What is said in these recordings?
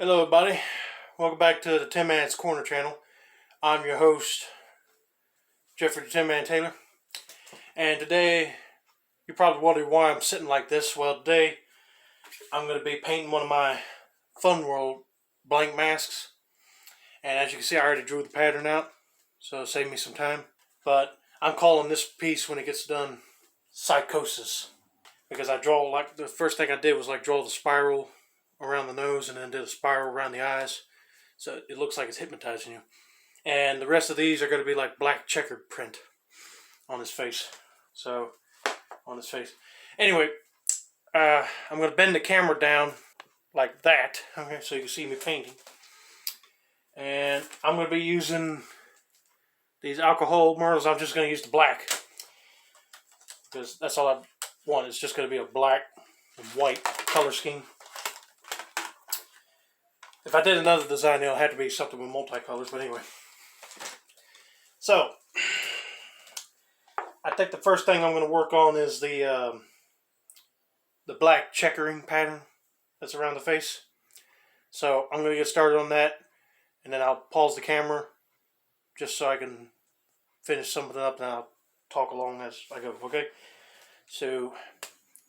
Hello everybody, welcome back to the 10 Man's Corner channel. I'm your host, Jeffrey the 10 Man Taylor, and today you're probably wondering why I'm sitting like this. Well, today I'm going to be painting one of my Fun World blank masks, and as you can see I already drew the pattern out, so save me some time. But I'm calling this piece when it gets done Pyschosis, because I draw, like, the first thing I did was like draw the spiral around the nose and then did a spiral around the eyes, so it looks like it's hypnotizing you. And the rest of these are going to be like black checkered print on his face. So, on his face. Anyway, I'm going to bend the camera down like that, okay, so you can see me painting. And I'm going to be using these alcohol marbles. I'm just going to use the black, because that's all I want. It's just going to be a black and white color scheme. If I did another design, it'll have to be something with multicolors, but anyway. So, I think the first thing I'm going to work on is the black checkering pattern that's around the face. So, I'm going to get started on that, and then I'll pause the camera just so I can finish something up, and I'll talk along as I go, okay? So,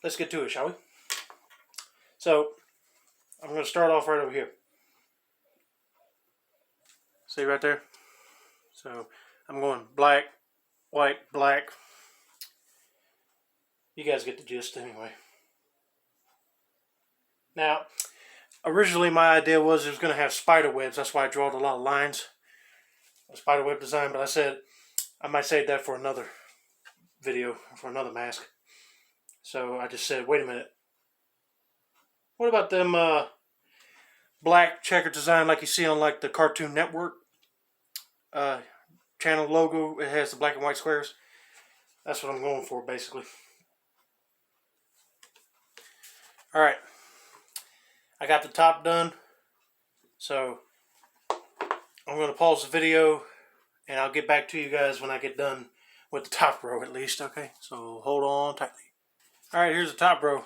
let's get to it, shall we? So, I'm going to start off right over here. See right there? So I'm going black, white, black. You guys get the gist anyway. Now, originally my idea was it was going to have spider webs. That's why I drew a lot of lines. A spider web design, but I said I might save that for another video, for another mask. So I just said, wait a minute. What about them black checkered design like you see on like the Cartoon Network channel logo? It has the black and white squares. That's what I'm going for, basically. Alright, I got the top done, so I'm going to pause the video and I'll get back to you guys when I get done with the top row at least, okay? So hold on tightly. Alright, here's the top row.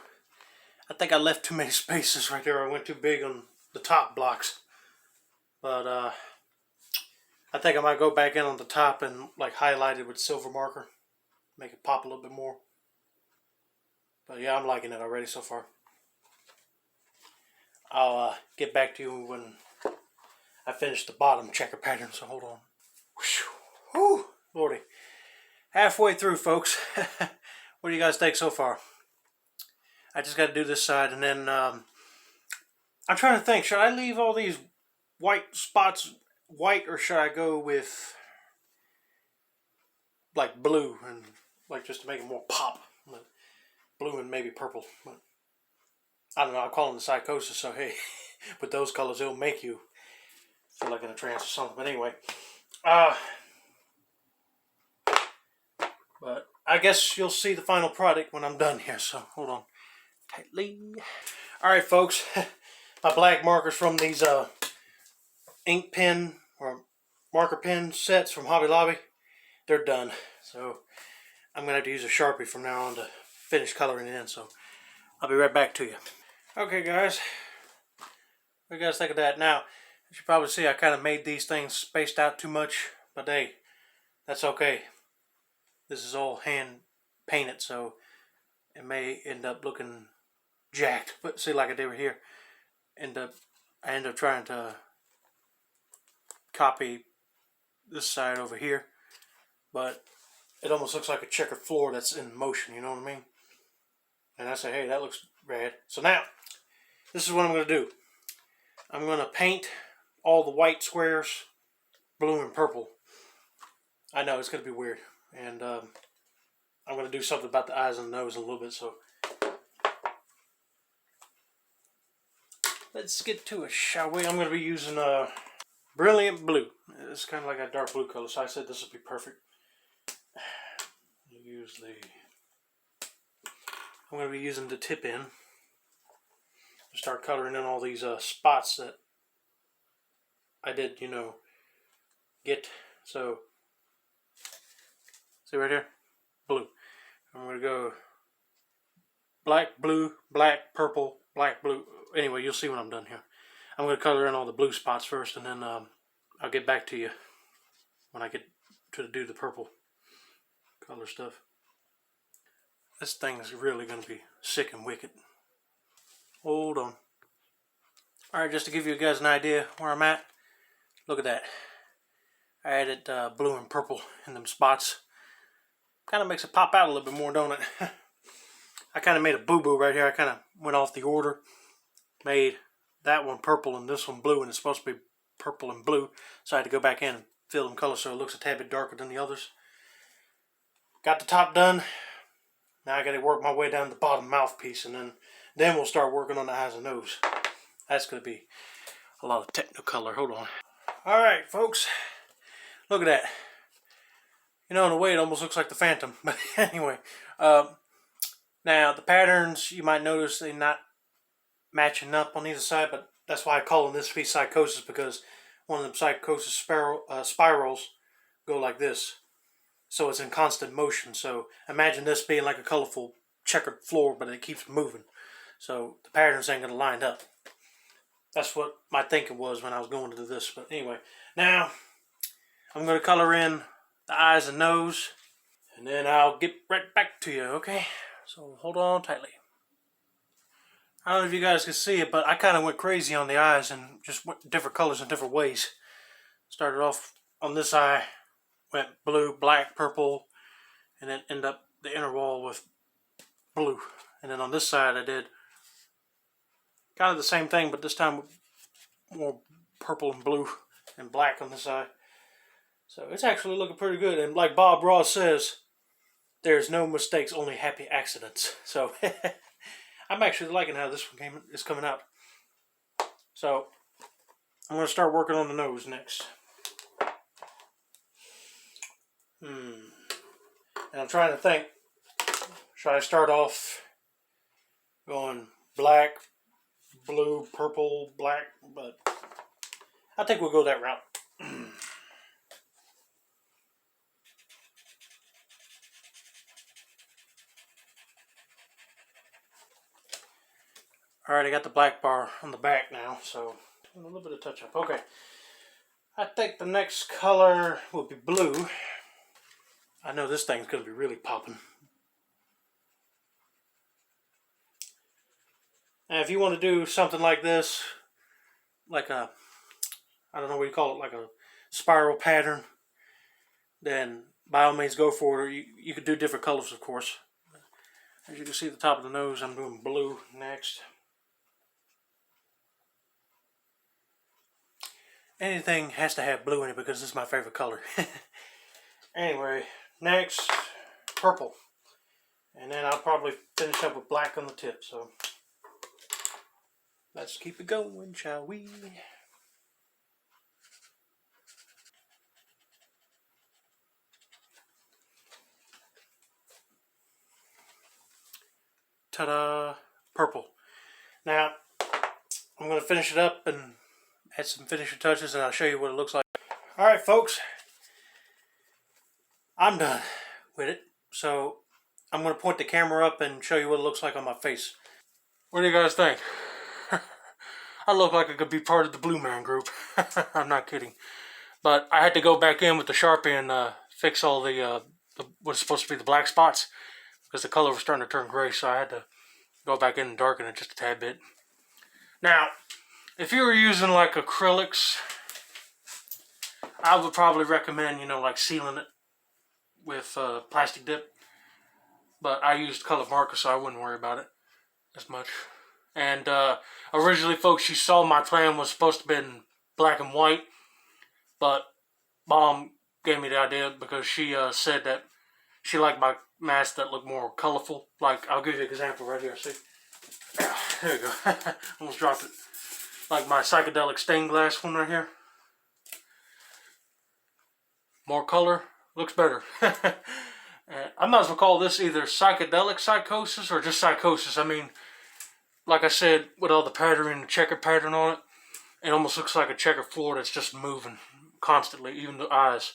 I think I left too many spaces right there. I went too big on the top blocks. But I think I might go back in on the top and like highlight it with silver marker. Make it pop a little bit more. But yeah, I'm liking it already so far. I'll get back to you when I finish the bottom checker pattern, so hold on. Whew, Lordy. Halfway through, folks. What do you guys think so far? I just got to do this side, and then I'm trying to think. Should I leave all these white spots white, or should I go with like blue and like just to make it more pop? Blue and maybe purple. But I don't know. I'll call them the Pyschosis. So hey, with those colors, it'll make you feel like in a trance or something. But anyway, but I guess you'll see the final product when I'm done here. So hold on tightly. All right, folks. My black markers from these ink pen or marker pen sets from Hobby Lobby, they're done. So I'm gonna have to use a Sharpie from now on to finish coloring it in. So I'll be right back to you. Okay, guys. What do you guys think of that? Now, as you probably see, I kind of made these things spaced out too much, but hey, that's okay. This is all hand painted, so it may end up looking jacked. But see, like I did right here, I end up trying to copy this side over here, but it almost looks like a checkered floor that's in motion, you know what I mean? And I say, hey, that looks rad. So now, this is what I'm going to do. I'm going to paint all the white squares blue and purple. I know, it's going to be weird. And I'm going to do something about the eyes and the nose a little bit, so let's get to it, shall we? I'm going to be using Brilliant Blue. It's kind of like a dark blue color, so I said this would be perfect. I'm going to be using the tip in to start coloring in all these spots that I did, get. So, see right here? Blue. I'm going to go black, blue, black, purple, black, blue. Anyway, you'll see when I'm done here. I'm going to color in all the blue spots first, and then I'll get back to you when I get to do the purple color stuff. This thing is really going to be sick and wicked. Hold on. Alright, just to give you guys an idea where I'm at, look at that. I added blue and purple in them spots. Kind of makes it pop out a little bit more, don't it? I kind of made a boo-boo right here. I kind of went off the order. Made that one purple and this one blue, and it's supposed to be purple and blue. So I had to go back in and fill them colors so it looks a tad bit darker than the others. Got the top done. Now I got to work my way down the bottom mouthpiece, and then we'll start working on the eyes and nose. That's going to be a lot of technicolor. Hold on. Alright, folks. Look at that. You know, in a way it almost looks like the Phantom. But anyway. Now, the patterns, you might notice they're not matching up on either side. But that's why I call this piece Pyschosis, because one of them Pyschosis spirals go like this. So it's in constant motion. So imagine this being like a colorful checkered floor, but it keeps moving. So the patterns ain't going to line up. That's what my thinking was when I was going to do this. But anyway, now I'm going to color in the eyes and nose, and then I'll get right back to you, okay? So hold on tightly. I don't know if you guys can see it, but I kind of went crazy on the eyes and just went different colors in different ways. Started off on this eye, went blue, black, purple, and then end up the inner wall with blue. And then on this side I did kind of the same thing, but this time with more purple and blue and black on this side. So it's actually looking pretty good. And like Bob Ross says, there's no mistakes, only happy accidents. So I'm actually liking how this one is coming out. So I'm going to start working on the nose next. And I'm trying to think, should I start off going black, blue, purple, black? But I think we'll go that route. Alright, I got the black bar on the back now, so a little bit of touch up. Okay, I think the next color will be blue. I know this thing's going to be really popping. And if you want to do something like this, like a, I don't know what you call it, like a spiral pattern, then by all means go for it. Or you could do different colors, of course. As you can see, the top of the nose, I'm doing blue next. Anything has to have blue in it because this is my favorite color. Anyway, next, purple. And then I'll probably finish up with black on the tip. So let's keep it going, shall we? Ta-da! Purple. Now, I'm going to finish it up and add some finishing touches, and I'll show you what it looks like. Alright, folks. I'm done with it. So, I'm going to point the camera up and show you what it looks like on my face. What do you guys think? I look like I could be part of the Blue Man group. I'm not kidding. But I had to go back in with the Sharpie and fix all the what's supposed to be the black spots, because the color was starting to turn gray, so I had to go back in and darken it just a tad bit. Now, if you were using like acrylics, I would probably recommend, like sealing it with plastic dip. But I used colored marker, so I wouldn't worry about it as much. And originally, folks, you saw my plan was supposed to be in black and white, but Mom gave me the idea because she said that she liked my masks that look more colorful. Like, I'll give you an example right here. See? There you go. Almost dropped it. Like my psychedelic stained glass one right here. More color, looks better. I might as well call this either psychedelic psychosis or just psychosis. I mean, like I said, with all the patterning, the checker pattern on it, it almost looks like a checker floor that's just moving constantly. Even the eyes,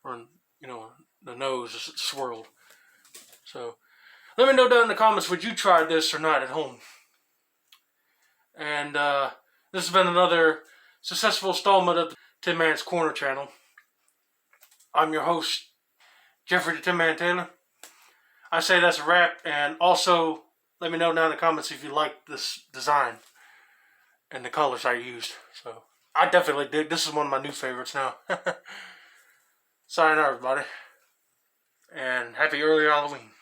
or the nose is swirled. So, let me know down in the comments, would you try this or not at home? And This has been another successful installment of the Tin Man's Corner channel. I'm your host, Jeffrey the Tin Man Taylor. I say that's a wrap, and also let me know down in the comments if you like this design and the colors I used. So I definitely did. This is one of my new favorites now. Sayonara, everybody, and happy early Halloween.